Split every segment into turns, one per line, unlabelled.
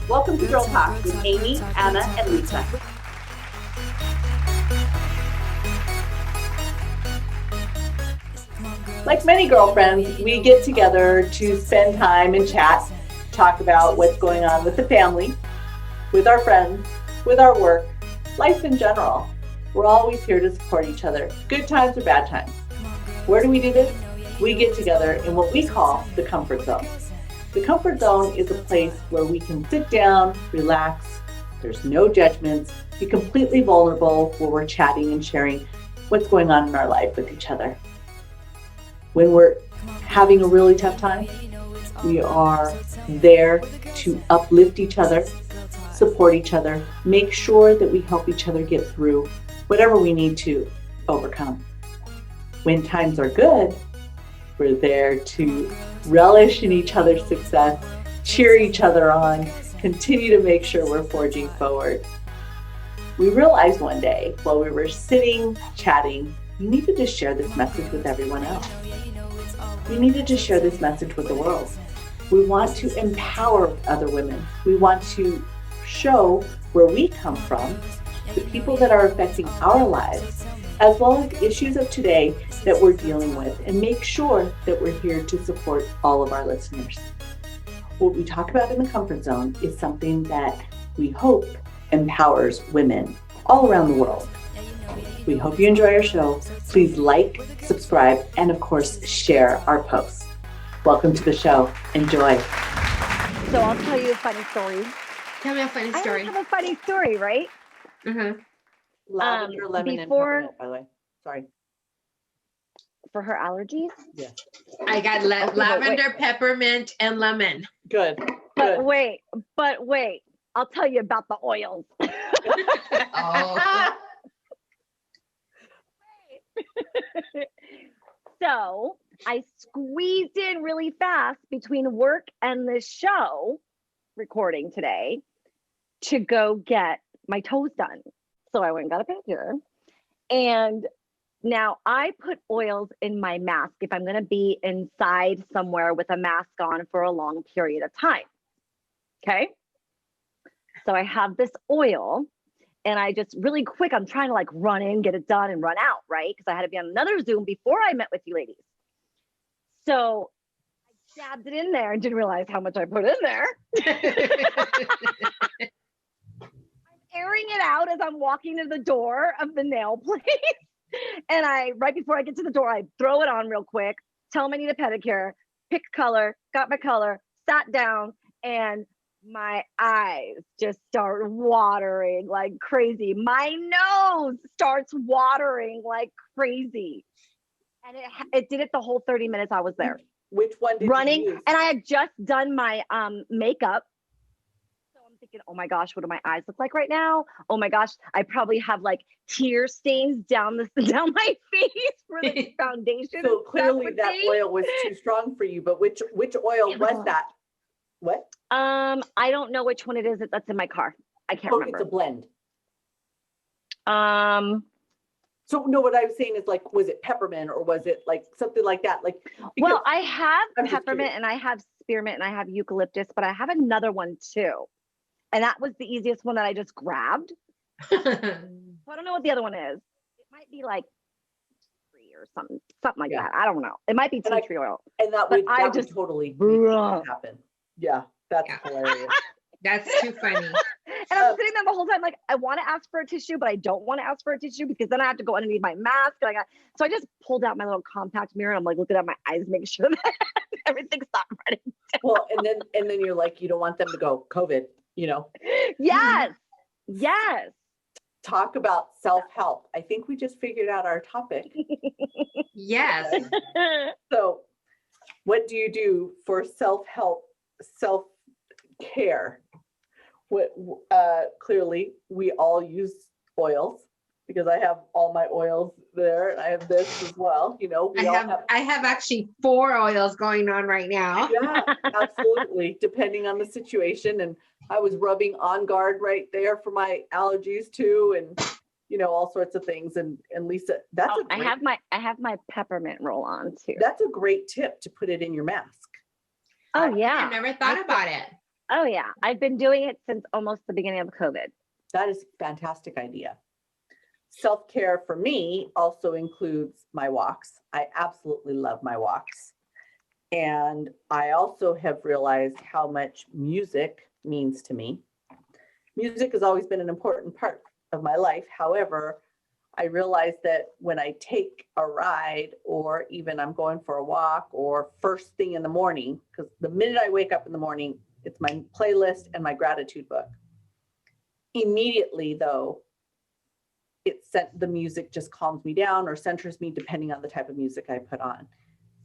Welcome to Girl Talk with Amy, Anna, and Lisa. Like many girlfriends, we get together to spend time and chat, talk about what's going on with the family, with our friends, with our work, life in general. We're always here to support each other, good times or bad times. Where do we do this? We get together in what we call the comfort zone. The comfort zone is a place where we can sit down, relax, there's no judgments, be completely vulnerable where we're chatting and sharing what's going on in our life with each other. When we're having a really tough time, we are there to uplift each other, support each other, make sure that we help each other get through whatever we need to overcome. When times are good, we're there to relish in each other's success, cheer each other on, continue to make sure we're forging forward. We realized one day while we were sitting, chatting, we needed to share this message with everyone else. We needed to share this message with the world. We want to empower other women. We want to show where we come from, the people that are affecting our lives, as well as issues of today that we're dealing with, and make sure that we're here to support all of our listeners. What we talk about in the comfort zone is something that we hope empowers women all around the world. We hope you enjoy our show. Please like, subscribe, and of course, share our posts. Welcome to the show. Enjoy.
So I'll tell you a funny story.
Tell me a funny story.
I have a funny story, right?
Mm-hmm.
Lavender, lemon, and peppermint, by the way. Sorry.
For her allergies?
Yes.
I got lavender, peppermint, and lemon.
Good.
But wait. I'll tell you about the oils.
Oh.
So I squeezed in really fast between work and this show recording today to go get my toes done. So I went and got a pedicure. And now I put oils in my mask if I'm going to be inside somewhere with a mask on for a long period of time. Okay. So I have this oil and I just really quick, I'm trying to like run in, get it done and run out, right? Because I had to be on another Zoom before I met with you ladies. So I jabbed it in there and didn't realize how much I put in there. I'm airing it out as I'm walking to the door of the nail place. And right before I get to the door, I throw it on real quick, tell them I need a pedicure, pick color, got my color, sat down, and my eyes just start watering like crazy. My nose starts watering like crazy. And it did it the whole 30 minutes I was there.
Which one did
running,
you use?
And I had just done my makeup. So I'm thinking, oh my gosh, what do my eyes look like right now? Oh my gosh, I probably have like tear stains down my face for the foundation.
So clearly that oil was too strong for you, but which oil was that? What?
I don't know which one it is that's in my car. I can't remember.
It's a blend.
So
no, what I was saying is like, was it peppermint or was it like something like that? Like,
well, I have peppermint and I have spearmint and I have eucalyptus, but I have another one too. And that was the easiest one that I just grabbed. So I don't know what the other one is. It might be like tree or something like that. I don't know. It might be tea tree oil.
And that would totally happen. Yeah, that's hilarious.
That's too funny.
And I'm sitting there the whole time, like, I want to ask for a tissue, but I don't want to ask for a tissue because then I have to go underneath my mask. So I just pulled out my little compact mirror and I'm like looking at my eyes, make sure that everything's not running down.
Well, and then you're like, you don't want them to go COVID, you know?
Yes.
Talk about self-help. I think we just figured out our topic.
Yes.
So what do you do for self-help, self-care? Clearly we all use oils because I have all my oils there and I have this as well. You know,
I have actually 4 oils going on right now.
Yeah, absolutely. Depending on the situation. And I was rubbing On Guard right there for my allergies too. And, you know, all sorts of things. And Lisa,
I have my peppermint roll on too.
That's a great tip to put it in your mask.
Oh yeah.
I never thought about it.
Oh yeah, I've been doing it since almost the beginning of COVID.
That is a fantastic idea. Self-care for me also includes my walks. I absolutely love my walks. And I also have realized how much music means to me. Music has always been an important part of my life. However, I realize that when I take a ride or even I'm going for a walk or first thing in the morning, because the minute I wake up in the morning, it's my playlist and my gratitude book. Immediately though, the music just calms me down or centers me depending on the type of music I put on.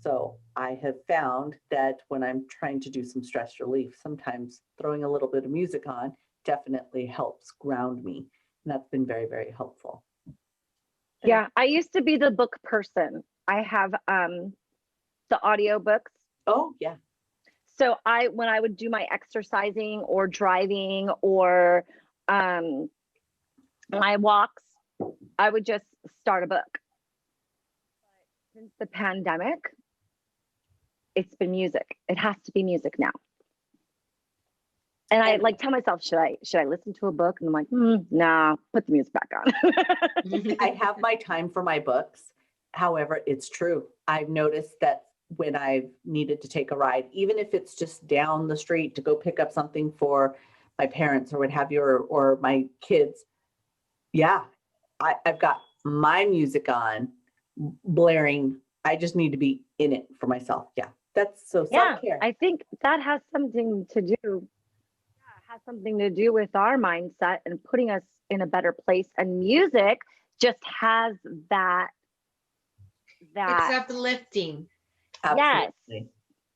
So I have found that when I'm trying to do some stress relief, sometimes throwing a little bit of music on definitely helps ground me. And that's been very, very helpful.
Yeah, I used to be the book person. I have the audio books.
Oh, yeah.
So when I would do my exercising or driving or my walks, I would just start a book. But since the pandemic, it's been music. It has to be music now. And I like tell myself, should I listen to a book? And I'm like, nah, put the music back on.
I have my time for my books. However, it's true. I've noticed that when I've needed to take a ride, even if it's just down the street to go pick up something for my parents or what have you, or my kids, yeah, I've got my music on, blaring. I just need to be in it for myself. Yeah, that's so self-care.
I think that has something to do. Yeah, it has something to do with our mindset and putting us in a better place. And music just has that.
It's uplifting.
Absolutely.
Yes.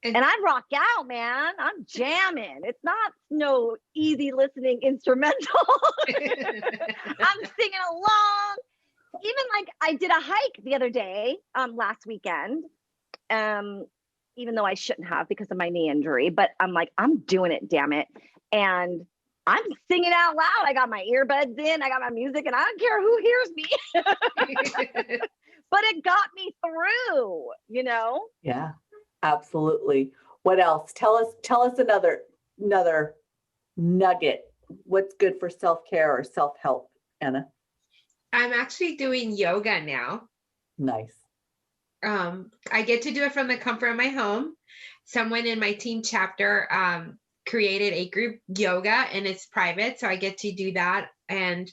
And I rock out, man. I'm jamming. It's not no easy listening instrumental. I'm singing along. Even like I did a hike the other day, last weekend. Even though I shouldn't have because of my knee injury, but I'm like, I'm doing it, damn it. And I'm singing out loud. I got my earbuds in, I got my music, and I don't care who hears me. But it got me through, you know?
Yeah, absolutely. What else? Tell us another nugget. What's good for self-care or self-help, Anna?
I'm actually doing yoga now.
Nice.
I get to do it from the comfort of my home. Someone in my team chapter created a group yoga and it's private. So I get to do that. And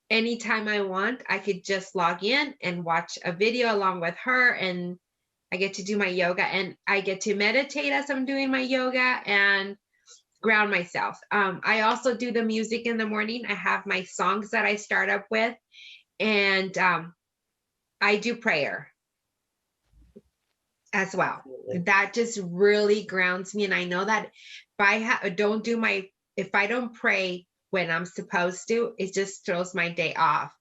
anytime I want, I could just log in and watch a video along with her. And I get to do my yoga and I get to meditate as I'm doing my yoga and ground myself. I also do the music in the morning. I have my songs that I start up with and I do prayer as well.
Absolutely.
That just really grounds me. And I know that if I don't pray when I'm supposed to, it just throws my day off.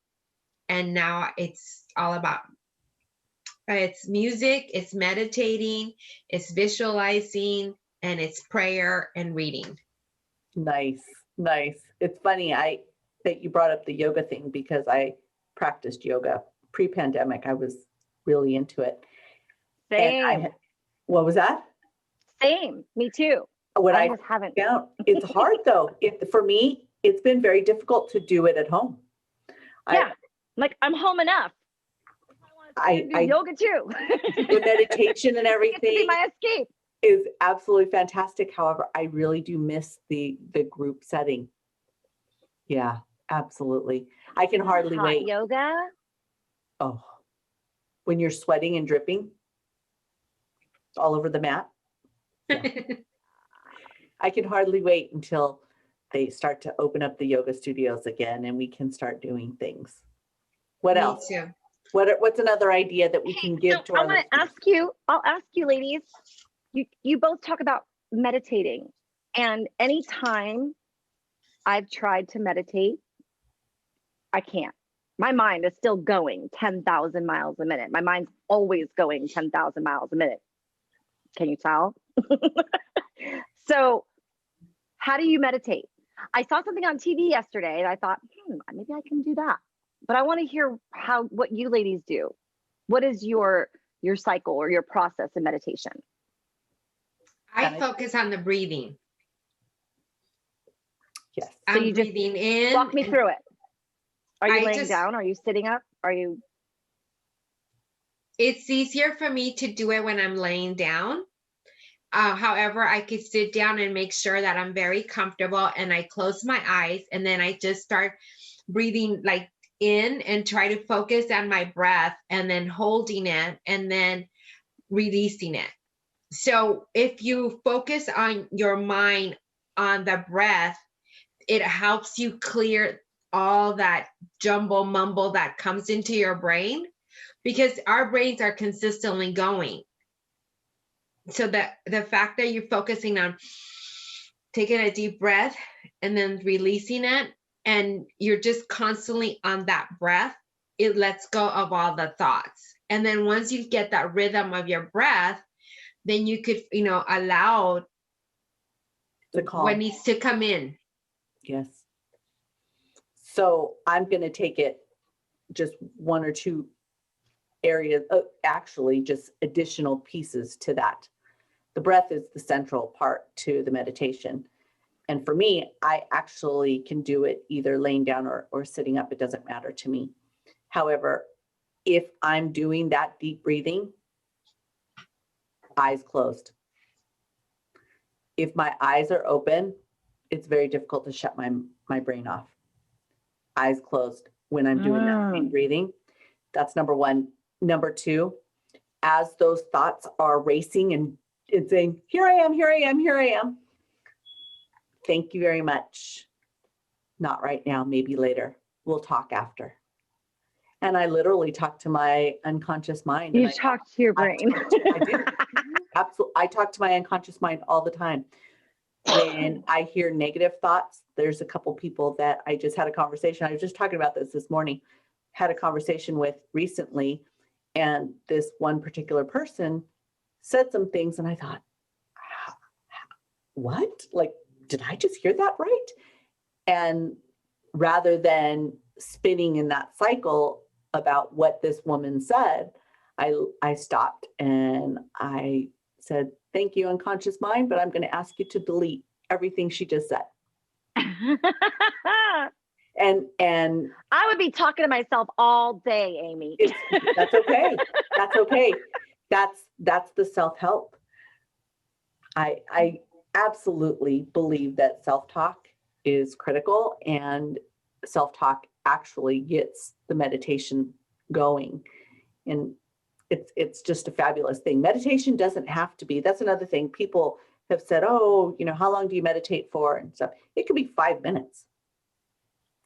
And now it's all about, it's music, it's meditating, it's visualizing, and it's prayer and reading.
Nice. It's funny that you brought up the yoga thing because I practiced yoga pre-pandemic. I was really into it.
Same.
What was that?
Same. Me too.
What
I just haven't.
It's hard though. For me, it's been very difficult to do it at home.
Yeah. Like I'm home enough. I do yoga too.
The meditation and everything.
It gets to be my escape.
Is absolutely fantastic. However, I really do miss the group setting. Yeah, absolutely. I can hardly
Hot
wait.
yoga.
Oh, when you're sweating and dripping all over the mat. Yeah. I can hardly wait until they start to open up the yoga studios again and we can start doing things. What else?
Too.
What's another idea that we can give to our listeners?
I'll ask you ladies, you both talk about meditating, and anytime I've tried to meditate, I can't. My mind is still going 10,000 miles a minute. My mind's always going 10,000 miles a minute. Can you tell? So how do you meditate? I saw something on TV yesterday and I thought, maybe I can do that. But I want to hear what you ladies do. What is your cycle or your process in meditation?
I focus on the breathing. I'm
you just
breathing in.
walk me through it. Are you
I
laying
just-
down? Are you sitting up? Are you?
It's easier for me to do it when I'm laying down. However, I could sit down and make sure that I'm very comfortable, and I close my eyes, and then I just start breathing like in and try to focus on my breath, and then holding it and then releasing it. So if you focus on your mind on the breath, it helps you clear all that jumble mumble that comes into your brain, because our brains are consistently going. So the fact that you're focusing on taking a deep breath and then releasing it, and you're just constantly on that breath, it lets go of all the thoughts. And then once you get that rhythm of your breath, then you could, allow
The calm.
what needs to come in.
Yes. So I'm going to take it just one or two areas, actually just additional pieces to that. The breath is the central part to the meditation. And for me, I actually can do it either laying down or sitting up. It doesn't matter to me. However, if I'm doing that deep breathing, eyes closed. If my eyes are open, it's very difficult to shut my brain off. Eyes closed when I'm doing that deep breathing. That's number one. Number two, as those thoughts are racing and it's saying, here I am, here I am, here I am. Thank you very much. Not right now, maybe later. We'll talk after. And I literally talk to my unconscious mind.
You talk to your brain.
I do. Absolutely. I talk to my unconscious mind all the time. When I hear negative thoughts, there's a couple people that I just had a conversation. I was just talking about this morning, had a conversation with recently. And this one particular person said some things and I thought, what? Like, did I just hear that right? And rather than spinning in that cycle about what this woman said, I stopped and I said, thank you, unconscious mind, but I'm going to ask you to delete everything she just said. And
I would be talking to myself all day, Amy.
That's okay. That's okay. That's the self-help. I absolutely believe that self-talk is critical, and self-talk actually gets the meditation going. And it's just a fabulous thing. Meditation doesn't have to be, that's another thing. People have said, oh, how long do you meditate for and stuff? It could be 5 minutes.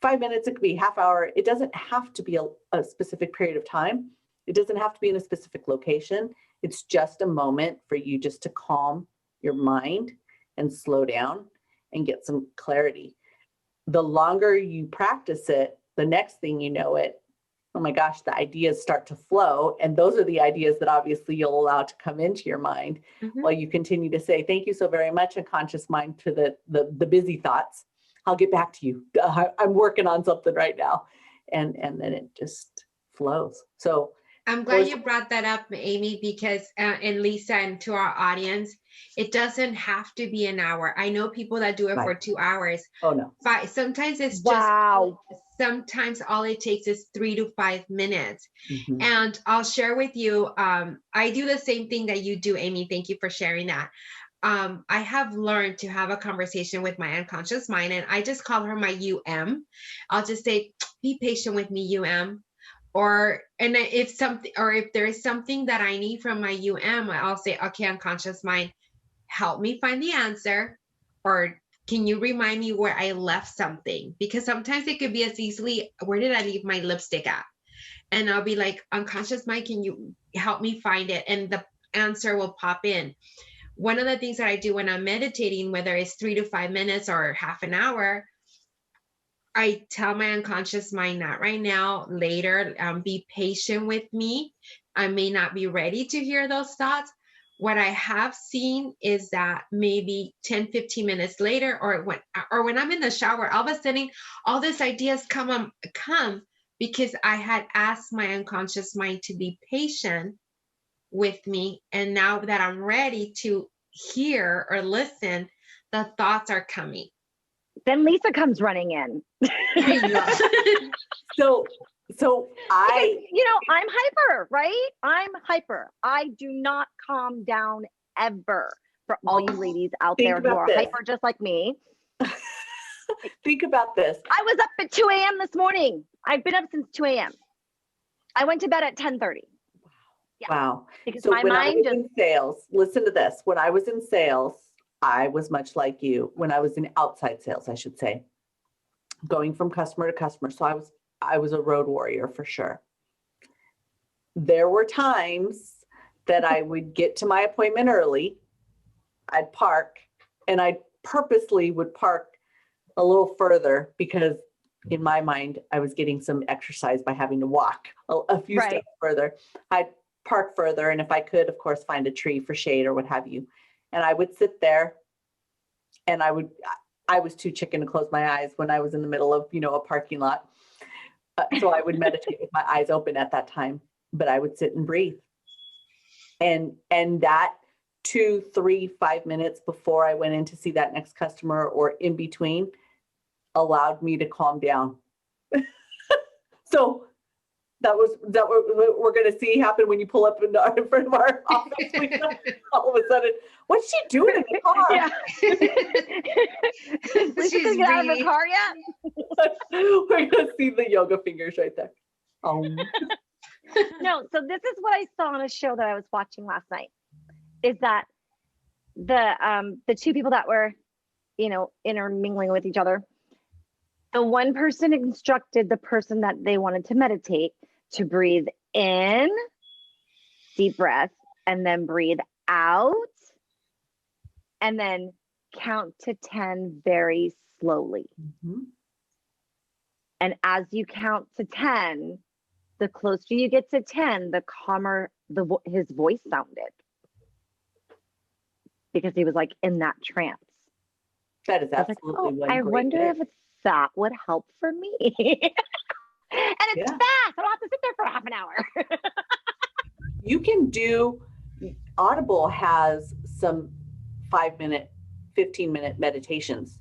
5 minutes, it could be half hour. It doesn't have to be a specific period of time. It doesn't have to be in a specific location. It's just a moment for you just to calm your mind and slow down and get some clarity. The longer you practice it, the next thing you know it, oh my gosh, the ideas start to flow. And those are the ideas that obviously you'll allow to come into your mind while you continue to say, thank you so very much, unconscious mind, to the busy thoughts. I'll get back to you. I'm working on something right now. And then it just flows. So
I'm glad you brought that up, Amy, because, and Lisa, and to our audience, it doesn't have to be an hour. I know people that do it for 2 hours.
Oh no.
Sometimes it's
Wow.
Sometimes all it takes is 3 to 5 minutes. And I'll share with you, I do the same thing that you do, Amy. Thank you for sharing that. I have learned to have a conversation with my unconscious mind, and I just call her my I'll just say, be patient with me, if there is something that I need from my I'll say, okay, unconscious mind, help me find the answer, or can you remind me where I left something? Because sometimes it could be as easily, where did I leave my lipstick at? And I'll be like, unconscious mind, can you help me find it? And the answer will pop in. One of the things that I do when I'm meditating, whether it's 3 to 5 minutes or half an hour, I tell my unconscious mind, not right now, later, be patient with me. I may not be ready to hear those thoughts. What I have seen is that maybe 10, 15 minutes later, or when I'm in the shower, all of a sudden, all these ideas come because I had asked my unconscious mind to be patient with me. And now that I'm ready to hear or listen, the thoughts are coming.
Then Lisa comes running in.
There you go.
So
Because,
I,
I'm hyper, right? I'm hyper. I do not calm down ever. For all you ladies out
Think
there who
about
are
this.
hyper just like me.
think about this.
I was up at 2 a.m. this morning. I've been up since 2 a.m. I went to bed at 10:30 Yeah.
Wow.
because
So
my
when I
mind
was
just,
in sales, listen to this. When I was in sales, I was much like you. When I was in outside sales, I should say, going from customer to customer. So I was a road warrior for sure. There were times that I would get to my appointment early. I'd park, and I purposely would park a little further because in my mind, I was getting some exercise by having to walk a few
Right.
steps further. I'd park further, and if I could, of course, find a tree for shade or what have you. And I would sit there, and I was too chicken to close my eyes when I was in the middle of, a parking lot. So I would meditate with my eyes open at that time, but I would sit and breathe. And that 2, 3, 5 minutes before I went in to see that next customer or in between allowed me to calm down. So that what we're going to see happen when you pull up in front of our office. All of a sudden, what's she doing in the car?
yeah. Lisa
She's
couldn't get out of her
really-
car yet.
We're going to see the yoga fingers right there.
No, so this is what I saw on a show that I was watching last night. Is that the two people that were, intermingling with each other. The one person instructed the person that they wanted to meditate to breathe in, deep breath, and then breathe out, and then count to 10 very slowly.
Mhm.
And as you count to 10, the closer you get to 10, the calmer his voice sounded. Because he was like in that trance.
That is
I was like,
absolutely one
I
great
wonder
tip.
if that would help for me. And it's
Yeah.
fast. I don't have to sit there for half an hour.
You can do, Audible has some 5-minute, 15-minute meditations.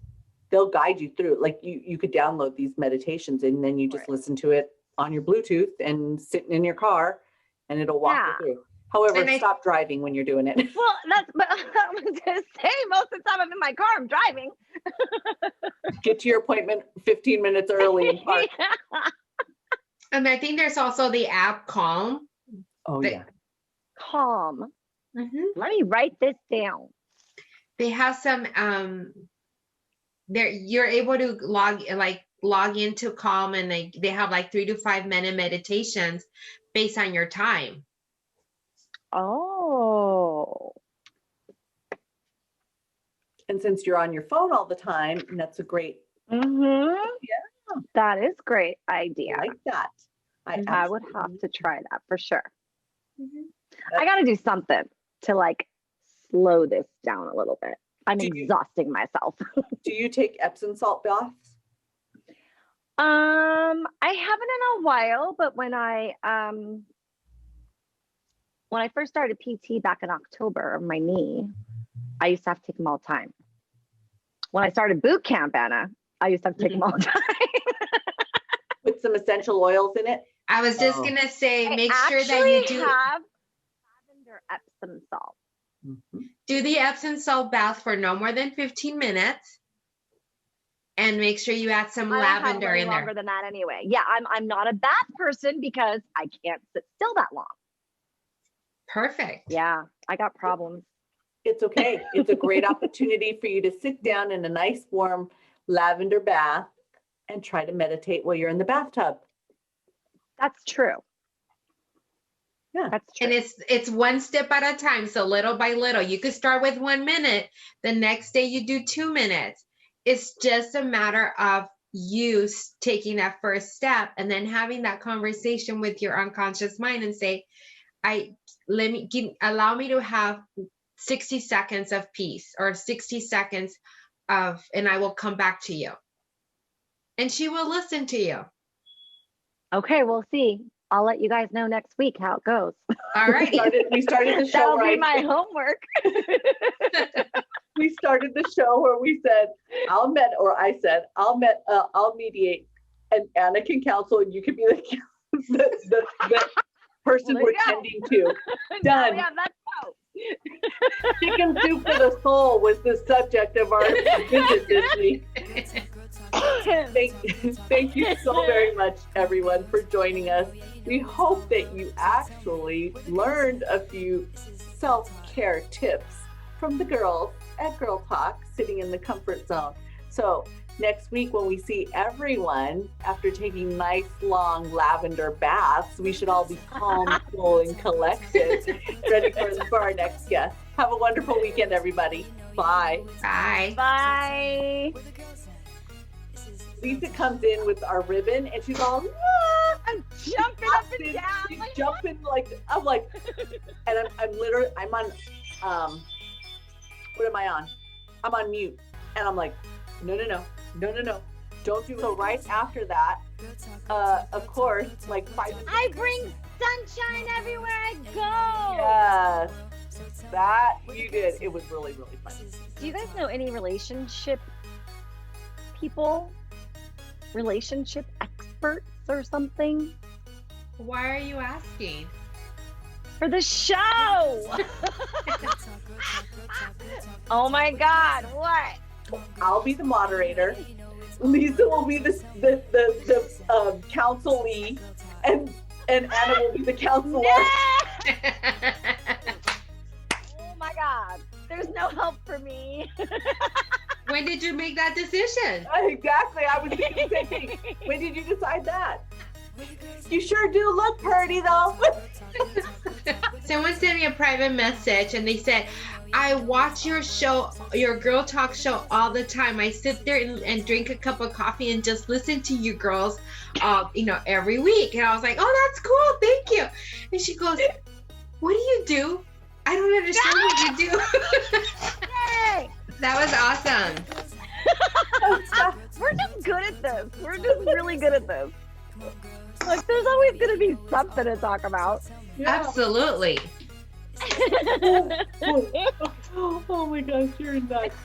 They'll guide you through, like you could download these meditations and then you just
Right.
listen to it on your Bluetooth and sitting in your car and it'll walk
Yeah.
you through. However,
And I-
stop driving when you're doing it.
Well, but I was gonna say most of the time I'm in my car, I'm driving.
Get to your appointment 15 minutes early and park.
And I think there's also the app Calm.
Oh
They-
yeah.
Calm.
Mhm.
Let me write this down.
They have some there you're able to log into Calm, and they have like 3 to 5 minute meditations based on your time.
Oh.
And since you're on your phone all the time, and that's a great,
Mm-hmm. Yeah. That is great idea.
I like that.
I would have
absolutely-
to try that for sure.
Mhm.
I got to do something to like slow this down a little bit. I'm
Do you-
exhausting myself.
Do you take Epsom salt baths?
I haven't in a while, but when I first started PT back in October of my knee, I used to have to take them all the time. When I started boot camp, Anna, I used to have to take them all the time.
Put some essential oils in it?
I was just
Oh.
gonna say,
I
make sure that
actually
you do
have lavender Epsom salt.
Mhm.
do the Epsom salt bath for no more than 15 minutes, and make sure you add some
I don't have
lavender
way
in
longer
there.
than that anyway. Yeah, I'm not a bath person because I can't sit still that long.
Perfect.
Yeah, I got problems.
It's okay. It's a great opportunity for you to sit down in a nice warm lavender bath and try to meditate while you're in the bathtub.
That's true.
Yeah.
That's true.
And it's one step at a time. So little by little, you could start with 1 minute. The next day you do 2 minutes. It's just a matter of you taking that first step and then having that conversation with your unconscious mind and say, allow me to have 60 seconds of peace or 60 seconds of, and I will come back to you. And she will listen to you.
Okay, we'll see. I'll let you guys know next week how it goes.
All righty.
We started the show
That'll be
right.
my homework.
We started the show where we said, I'll mediate, and Anna can counsel, and you can be the person
Well, there
we're
you go.
tending to.
Now
Done.
we have that show.
Chicken soup for the soul was the subject of our visit this week. Thank you so very much, everyone, for joining us. We hope that you actually learned a few self-care tips from the girls at Girl Talk, sitting in the comfort zone. So next week, when we see everyone after taking nice long lavender baths, we should all be calm, cool, and collected, ready for our next guest. Have a wonderful weekend, everybody. Bye.
Bye.
Bye.
Lisa comes in with our ribbon, and she's all,
I'm jumping up and down.
she's jumping I'm like, and I'm on, what am I on? I'm on mute, and I'm like, no, don't do. So right after that, of course, like 5 minutes.
I bring sunshine everywhere I go.
Yes, that you did. It was really, really fun.
Do you guys know any relationship people? Relationship experts or something?
Why are you asking?
For the show. Oh my God, what?
I'll be the moderator. Lisa will be the counselee, and Anna will be the counselor.
Oh my God, there's no help for me.
When did you make that decision?
Exactly. I was thinking the same thing. When did you decide that? You sure do look pretty, though.
Someone sent me a private message and they said, I watch your show, your Girl Talk show all the time. I sit there and drink a cup of coffee and just listen to you girls, every week. And I was like, oh, that's cool. Thank you. And she goes, what do you do? I don't understand what you do.
Yay!
That was awesome.
We're just good at this. We're just really good at this. Like, there's always going to be something to talk about.
Yeah.
Absolutely.
Oh my gosh, you're nuts.